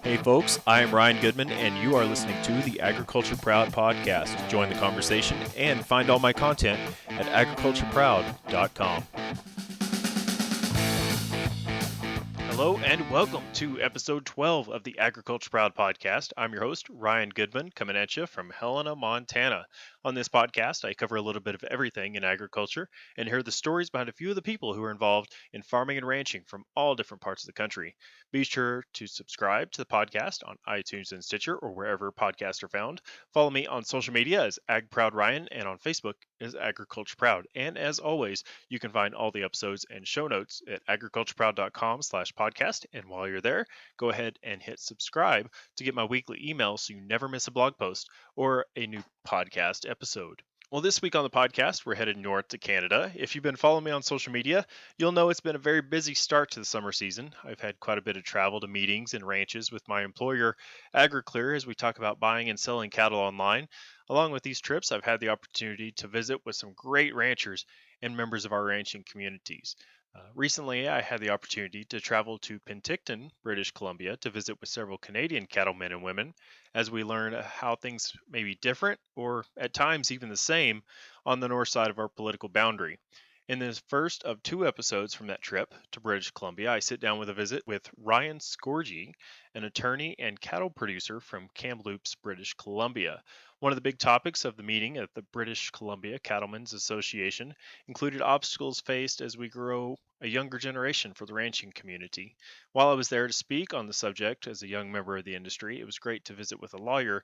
Hey folks, I am Ryan Goodman, and you are listening to the Agriculture Proud podcast. Join the conversation and find all my content at agricultureproud.com. Hello and welcome to episode 12 of the Agriculture Proud podcast. I'm your host, Ryan Goodman, coming at you from Helena, Montana. On this podcast, I cover a little bit of everything in agriculture and hear the stories behind a few of the people who are involved in farming and ranching from all different parts of the country. Be sure to subscribe to the podcast on iTunes and Stitcher or wherever podcasts are found. Follow me on social media as AgProudRyan and on Facebook as Agriculture Proud. And as always, you can find all the episodes and show notes at agricultureproud.com/podcast. And while you're there, go ahead and hit subscribe to get my weekly email so you never miss a blog post or a new podcast episode. Well, this week on the podcast, we're headed north to Canada. If you've been following me on social media, you'll know it's been a very busy start to the summer season. I've had quite a bit of travel to meetings and ranches with my employer, AgriClear, as we talk about buying and selling cattle online. Along with these trips, I've had the opportunity to visit with some great ranchers and members of our ranching communities. Recently, I had the opportunity to travel to Penticton, British Columbia, to visit with several Canadian cattlemen and women as we learn how things may be different or at times even the same on the north side of our political boundary. In this first of two episodes from that trip to British Columbia, I sit down with a visit with Ryan Scorgie, an attorney and cattle producer from Kamloops, British Columbia. One of the big topics of the meeting at the British Columbia Cattlemen's Association included obstacles faced as we grow a younger generation for the ranching community. While I was there to speak on the subject as a young member of the industry, it was great to visit with a lawyer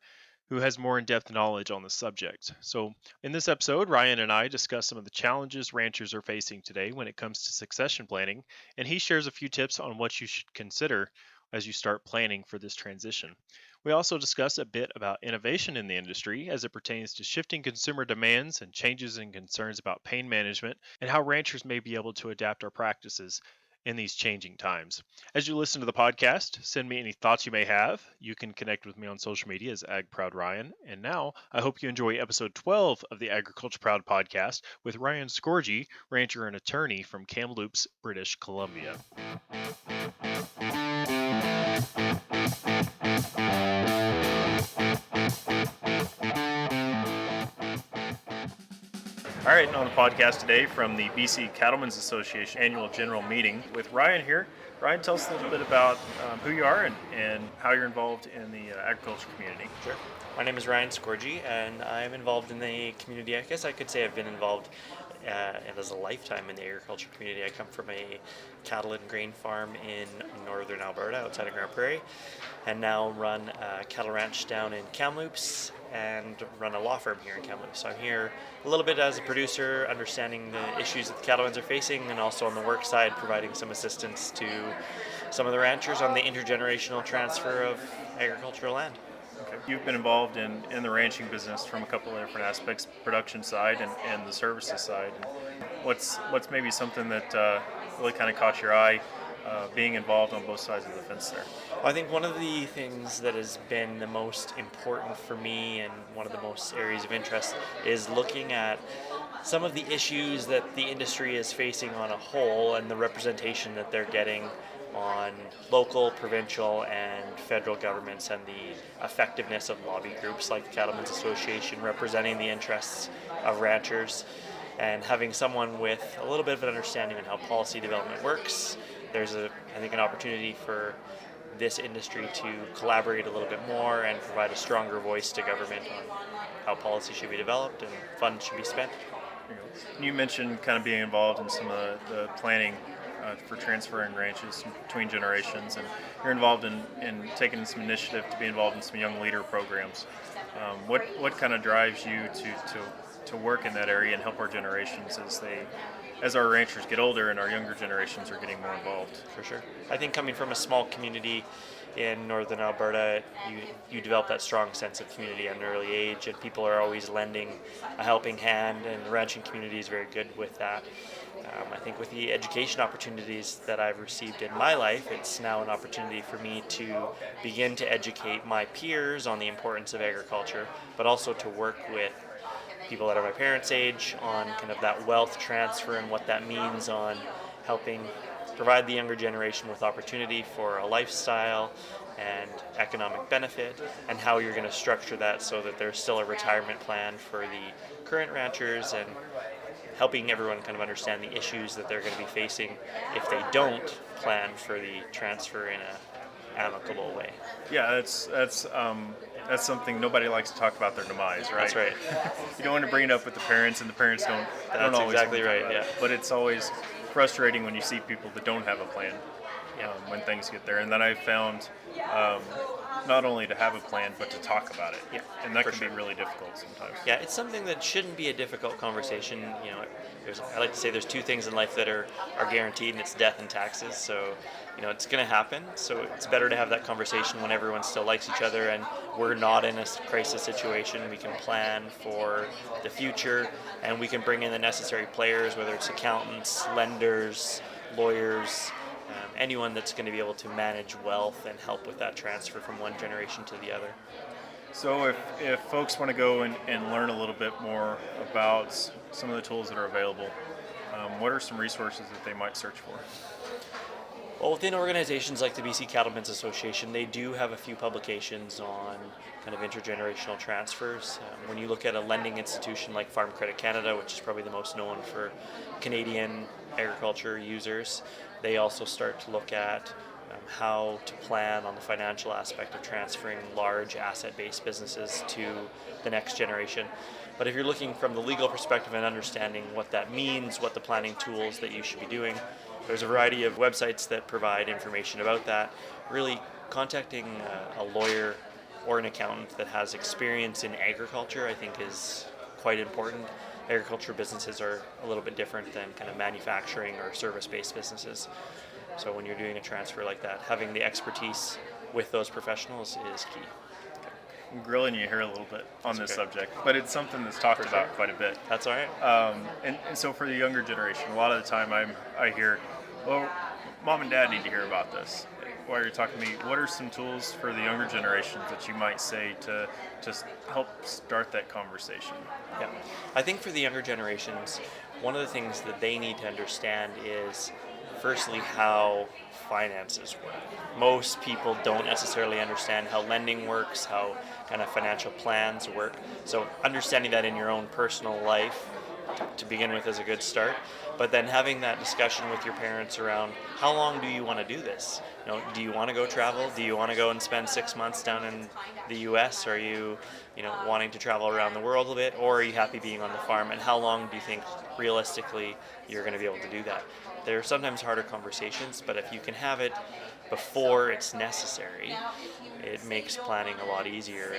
who has more in-depth knowledge on the subject. So in this episode, Ryan and I discuss some of the challenges ranchers are facing today when it comes to succession planning, and he shares a few tips on what you should consider as you start planning for this transition. We also discuss a bit about innovation in the industry as it pertains to shifting consumer demands and changes in concerns about pain management and how ranchers may be able to adapt our practices in these changing times. As you listen to the podcast, send me any thoughts you may have. You can connect with me on social media as AgProudRyan. And now, I hope you enjoy episode 12 of the Agriculture Proud podcast with Ryan Scorgie, rancher and attorney from Kamloops, British Columbia. All right, and on the podcast today from the BC Cattlemen's Association annual general meeting with Ryan here. Ryan, tell us a little bit about who you are and how you're involved in the agriculture community. Sure. My name is Ryan Scorgie, and I'm involved in the community. I guess I could say I've been involved as a lifetime in the agriculture community. I come from a cattle and grain farm in northern Alberta, outside of Grand Prairie, and now run a cattle ranch down in Kamloops and run a law firm here in Kamloops. So I'm here a little bit as a producer, understanding the issues that the cattlemen are facing, and also on the work side, providing some assistance to some of the ranchers on the intergenerational transfer of agricultural land. Okay. You've been involved in the ranching business from a couple of different aspects, production side and the services side. What's maybe something that really kind of caught your eye being involved on both sides of the fence there? I think one of the things that has been the most important for me and one of the most areas of interest is looking at some of the issues that the industry is facing on a whole and the representation that they're getting on local, provincial, and federal governments, and the effectiveness of lobby groups like the Cattlemen's Association representing the interests of ranchers, and having someone with a little bit of an understanding on how policy development works. There's I think an opportunity for this industry to collaborate a little bit more and provide a stronger voice to government on how policy should be developed and funds should be spent. You mentioned kind of being involved in some of the planning for transferring ranches between generations, and you're involved in taking some initiative to be involved in some young leader programs. What kind of drives you to work in that area and help our generations as our ranchers get older and our younger generations are getting more involved? For sure. I think coming from a small community in northern Alberta, you develop that strong sense of community at an early age, and people are always lending a helping hand, and the ranching community is very good with that. I think with the education opportunities that I've received in my life, it's now an opportunity for me to begin to educate my peers on the importance of agriculture, but also to work with people that are my parents' age on kind of that wealth transfer and what that means on helping provide the younger generation with opportunity for a lifestyle and economic benefit, and how you're going to structure that so that there's still a retirement plan for the current ranchers, and helping everyone kind of understand the issues that they're going to be facing if they don't plan for the transfer in a amicable way. Yeah, that's something nobody likes to talk about their demise, right? That's right. You don't want to bring it up with the parents, and the parents don't That's always exactly want to right. talk about Yeah. it. But it's always frustrating when you see people that don't have a plan Yeah. when things get there. And then I've found um, not only to have a plan, but to talk about it. Yeah, And that for can sure. be really difficult sometimes. Yeah, it's something that shouldn't be a difficult conversation. I like to say there's two things in life that are guaranteed, and it's death and taxes. So, it's going to happen. So it's better to have that conversation when everyone still likes each other and we're not in a crisis situation. We can plan for the future, and we can bring in the necessary players, whether it's accountants, lenders, lawyers, anyone that's going to be able to manage wealth and help with that transfer from one generation to the other. So if folks want to go and learn a little bit more about some of the tools that are available, what are some resources that they might search for? Well, within organizations like the BC Cattlemen's Association, they do have a few publications on kind of intergenerational transfers. When you look at a lending institution like Farm Credit Canada, which is probably the most known for Canadian agriculture users, they also start to look at how to plan on the financial aspect of transferring large asset-based businesses to the next generation. But if you're looking from the legal perspective and understanding what that means, what the planning tools that you should be doing, there's a variety of websites that provide information about that. Really, contacting a lawyer or an accountant that has experience in agriculture, I think, is quite important. Agriculture businesses are a little bit different than kind of manufacturing or service-based businesses. So when you're doing a transfer like that, having the expertise with those professionals is key. I'm grilling you here a little bit on That's this okay. subject, but it's something that's talked For about sure. quite a bit. That's all right. And so for the younger generation, a lot of the time I hear, well, mom and dad need to hear about this. While you're talking to me, what are some tools for the younger generations that you might say to help start that conversation? Yeah. I think for the younger generations, one of the things that they need to understand is, firstly, how finances work. Most people don't necessarily understand how lending works, how kind of financial plans work. So understanding that in your own personal life to begin with is a good start. But then having that discussion with your parents around, how long do you want to do this? Do you want to go travel? Do you want to go and spend 6 months down in the U.S.? Are you, wanting to travel around the world a bit, or are you happy being on the farm? And how long do you think realistically you're going to be able to do that? They're sometimes harder conversations, but if you can have it before it's necessary, it makes planning a lot easier.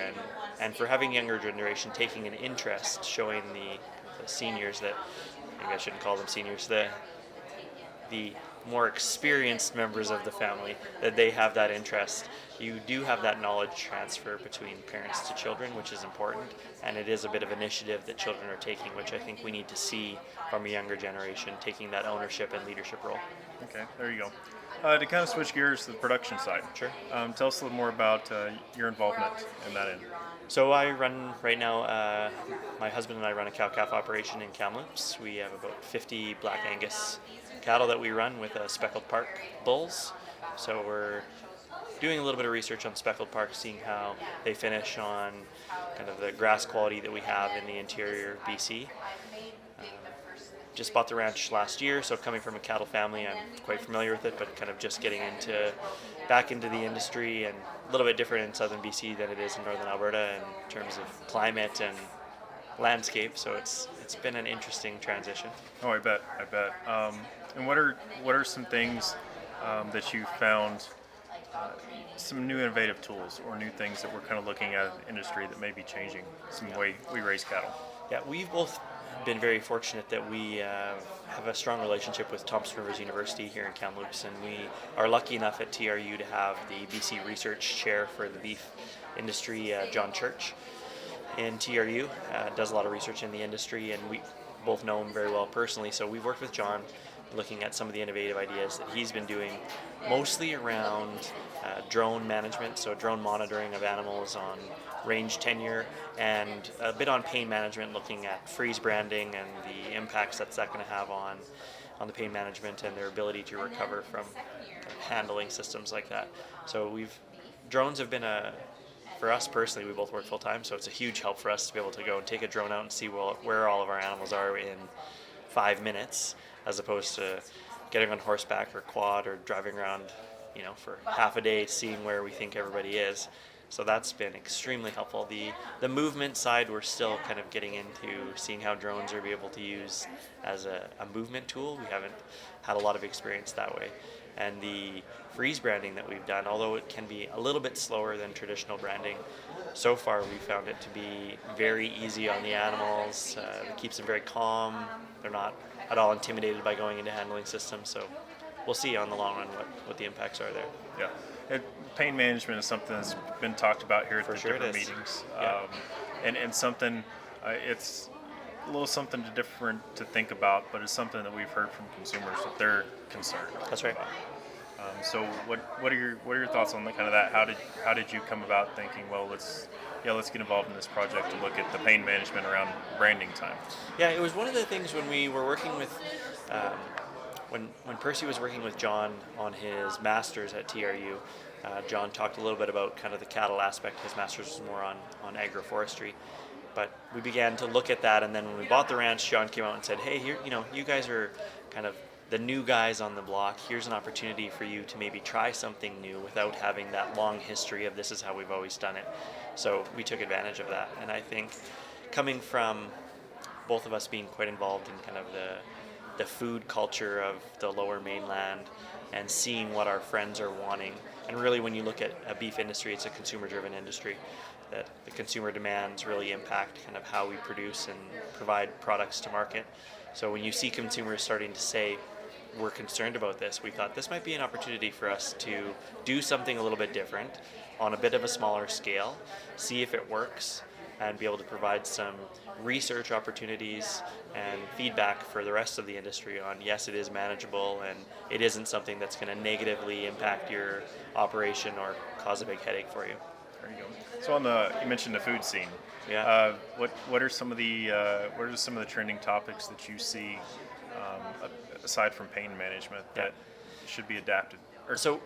And for having younger generation taking an interest, showing the seniors that, maybe I shouldn't call them seniors, the more experienced members of the family, that they have that interest. You do have that knowledge transfer between parents to children, which is important, and it is a bit of initiative that children are taking, which I think we need to see from a younger generation, taking that ownership and leadership role. Okay, there you go. To kind of switch gears to the production side, Sure. Tell us a little more about your involvement in that end. So I run right now, my husband and I run a cow-calf operation in Kamloops. We have about 50 Black Angus cattle that we run with speckled park bulls. So we're doing a little bit of research on speckled park, seeing how they finish on kind of the grass quality that we have in the interior BC. Just bought the ranch last year, so coming from a cattle family, I'm quite familiar with it, but kind of just getting back into the industry, and a little bit different in southern BC than it is in northern Alberta in terms of climate and landscape. So it's been an interesting transition. Oh, I bet. And what are some things that you found, some new innovative tools or new things that we're kind of looking at in the industry that may be changing some way we raise cattle? Yeah, we've both been very fortunate that we have a strong relationship with Thompson Rivers University here in Kamloops, and we are lucky enough at TRU to have the BC Research Chair for the beef industry, John Church, in TRU. Does a lot of research in the industry, and we both know him very well personally, so we've worked with John looking at some of the innovative ideas that he's been doing, mostly around drone management, so drone monitoring of animals on range tenure, and a bit on pain management, looking at freeze branding and the impacts that's going to have on on the pain management and their ability to recover from handling systems like that. So drones have been for us personally, we both work full time, so it's a huge help for us to be able to go and take a drone out and see where all of our animals are in 5 minutes, as opposed to getting on horseback or quad or driving around, for half a day seeing where we think everybody is. So that's been extremely helpful. The movement side, we're still kind of getting into seeing how drones are able to use as a movement tool. We haven't had a lot of experience that way. And the freeze branding that we've done, although it can be a little bit slower than traditional branding, so far we found it to be very easy on the animals. It keeps them very calm. They're not at all intimidated by going into handling systems. So we'll see on the long run what the impacts are there. Yeah. Pain management is something that's been talked about here at the different meetings. Yeah. And something, it's a little something different to think about, but it's something that we've heard from consumers that they're concerned. That's right. So what are your thoughts on kind of that? How did you come about thinking, well, let's get involved in this project and look at the pain management around branding time? Yeah, it was one of the things when we were working with, when Percy was working with John on his master's at TRU. John talked a little bit about kind of the cattle aspect. His master's was more on agroforestry. But we began to look at that, and then when we bought the ranch, John came out and said, hey, here, you guys are kind of the new guys on the block. Here's an opportunity for you to maybe try something new without having that long history of this is how we've always done it. So we took advantage of that. And I think coming from both of us being quite involved in kind of the food culture of the Lower Mainland and seeing what our friends are wanting, and really when you look at a beef industry, it's a consumer-driven industry, that the consumer demands really impact kind of how we produce and provide products to market. So when you see consumers starting to say, we're concerned about this, we thought this might be an opportunity for us to do something a little bit different on a bit of a smaller scale, see if it works, and be able to provide some research opportunities and feedback for the rest of the industry on, yes, it is manageable and it isn't something that's going to negatively impact your operation or cause a big headache for you. There you go. So you mentioned the food scene. Yeah. What are some of the trending topics that you see aside from pain management that should be adapted? So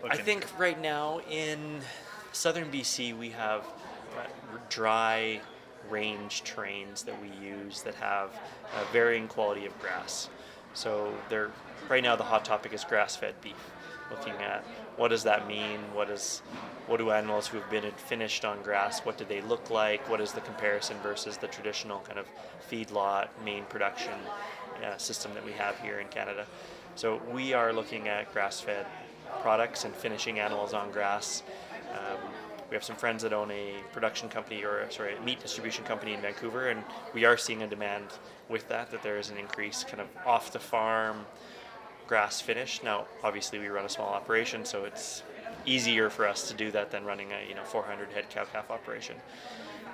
I think right now in southern BC we have dry range trains that we use that have a varying quality of grass. So right now the hot topic is grass-fed beef. Looking at what does that mean? What do animals who have been finished on grass, what do they look like? What is the comparison versus the traditional kind of feedlot main production system that we have here in Canada? So we are looking at grass-fed products and finishing animals on grass. We have some friends that own a meat distribution company in Vancouver, and we are seeing a demand with that there is an increase kind of off the farm grass finish. Now, obviously we run a small operation, so it's easier for us to do that than running a 400 head cow-calf operation.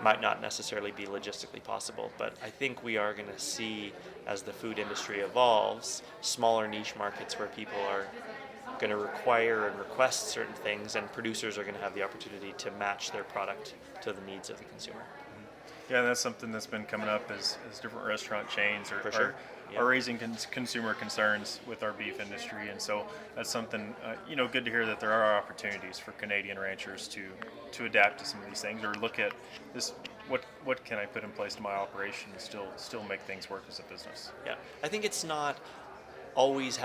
Might not necessarily be logistically possible, but I think we are going to see, as the food industry evolves, smaller niche markets where people are going to require and request certain things, and producers are going to have the opportunity to match their product to the needs of the consumer. Yeah, that's something that's been coming up as different restaurant chains are raising consumer concerns with our beef industry, and so that's something good to hear that there are opportunities for Canadian ranchers to adapt to some of these things, or look at this. What can I put in place to my operation and still make things work as a business? Yeah, I think it's not always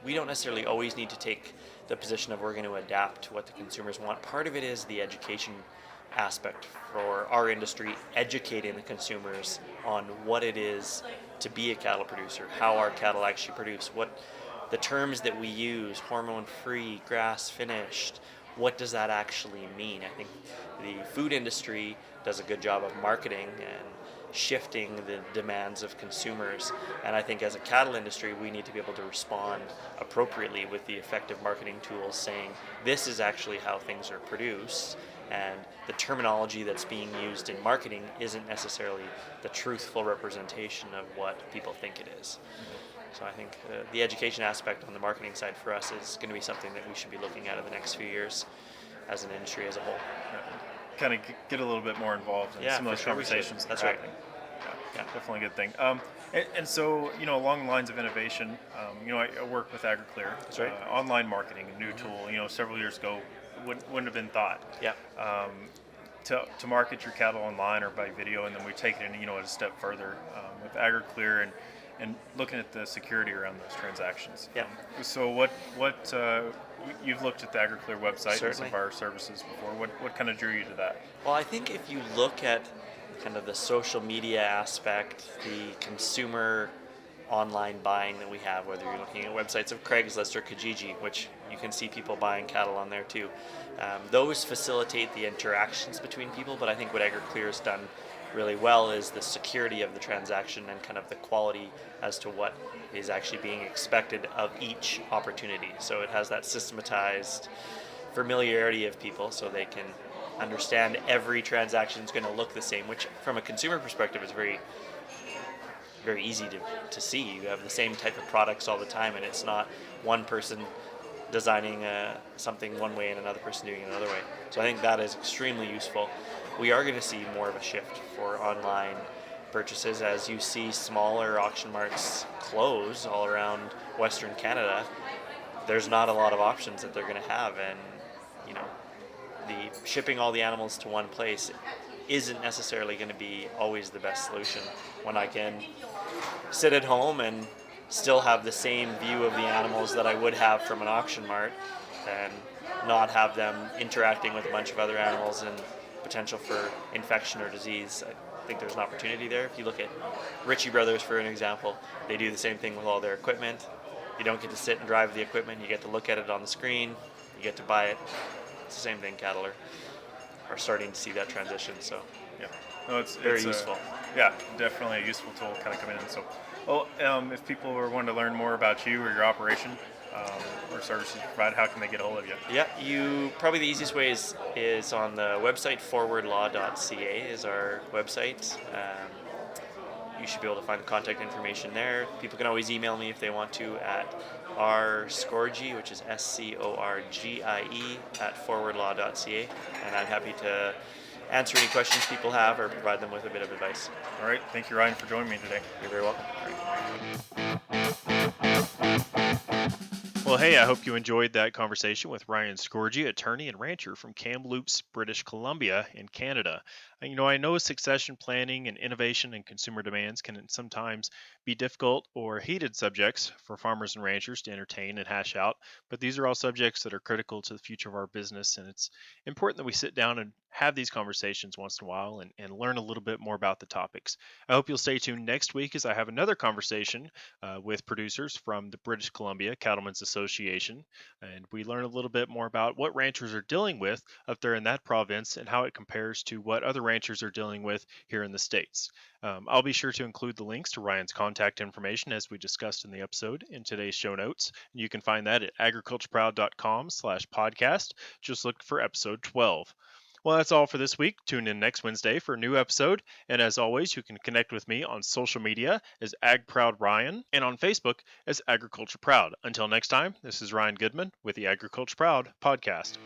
we don't necessarily always need to take the position of we're going to adapt to what the consumers want. Part of it is the education aspect for our industry, educating the consumers on what it is to be a cattle producer, how our cattle actually produce, what the terms that we use, hormone-free, grass-finished, what does that actually mean? I think the food industry does a good job of marketing and shifting the demands of consumers, and I think as a cattle industry we need to be able to respond appropriately with the effective marketing tools, saying this is actually how things are produced, and the terminology that's being used in marketing isn't necessarily the truthful representation of what people think it is. So I think the education aspect on the marketing side for us is going to be something that we should be looking at in the next few years as an industry as a whole. Kind of get a little bit more involved in some of those conversations. That's right. Yeah, definitely a good thing. And so, along the lines of innovation, I work with AgriClear, That's right. online marketing, a new Hmm. tool, several years ago wouldn't have been thought. Yeah. Um, to market your cattle online or by video, and then we take it in, a step further with AgriClear and looking at the security around those transactions. Yeah. So you've looked at the AgriClear website and some Certainly. of our services before. What kind of drew you to that? Well, I think if you look at kind of the social media aspect, the consumer online buying that we have, whether you're looking at websites of Craigslist or Kijiji, which you can see people buying cattle on there too, those facilitate the interactions between people. But I think what AgriClear has done really well is the security of the transaction and kind of the quality as to what is actually being expected of each opportunity. So it has that systematized familiarity of people so they can understand every transaction is going to look the same, which from a consumer perspective is very easy to see. You have the same type of products all the time, and it's not one person designing something one way and another person doing it another way. So I think that is extremely useful. We are going to see more of a shift for online purchases as you see smaller auction marts close all around Western Canada. There's not a lot of options that they're going to have, and you know, the shipping all the animals to one place isn't necessarily going to be always the best solution when I can sit at home and still have the same view of the animals that I would have from an auction mart and not have them interacting with a bunch of other animals and potential for infection or disease. I think there's an opportunity there. If you look at Ritchie Brothers, for an example, they do the same thing with all their equipment. You don't get to sit and drive the equipment, you get to look at it on the screen, you get to buy it. It's the same thing. Cattle are starting to see that transition, so Yeah, no, very useful. Yeah, definitely a useful tool kind of coming in. So, if people are wanting to learn more about you or your operation or services you provide, how can they get a hold of you? Yeah, you probably the easiest way is on the website. Forwardlaw.ca is our website. You should be able to find the contact information there. People can always email me if they want to at Scorgie, which is Scorgie at forwardlaw.ca, and I'm happy to answer any questions people have or provide them with a bit of advice. All right, thank you, Ryan, for joining me today. You're very welcome. Well, hey, I hope you enjoyed that conversation with Ryan Scorgie, attorney and rancher from Kamloops, British Columbia in Canada. I know succession planning and innovation and consumer demands can sometimes be difficult or heated subjects for farmers and ranchers to entertain and hash out, but these are all subjects that are critical to the future of our business, and it's important that we sit down and have these conversations once in a while and learn a little bit more about the topics. I hope you'll stay tuned next week as I have another conversation with producers from the British Columbia Cattlemen's Association, and we learn a little bit more about what ranchers are dealing with up there in that province and how it compares to what other ranchers are dealing with here in the States. I'll be sure to include the links to Ryan's contact information as we discussed in the episode in today's show notes. You can find that at agricultureproud.com/podcast. Just look for episode 12. Well, that's all for this week. Tune in next Wednesday for a new episode. And as always, you can connect with me on social media as AgProudRyan and on Facebook as Agriculture Proud. Until next time, this is Ryan Goodman with the Agriculture Proud podcast.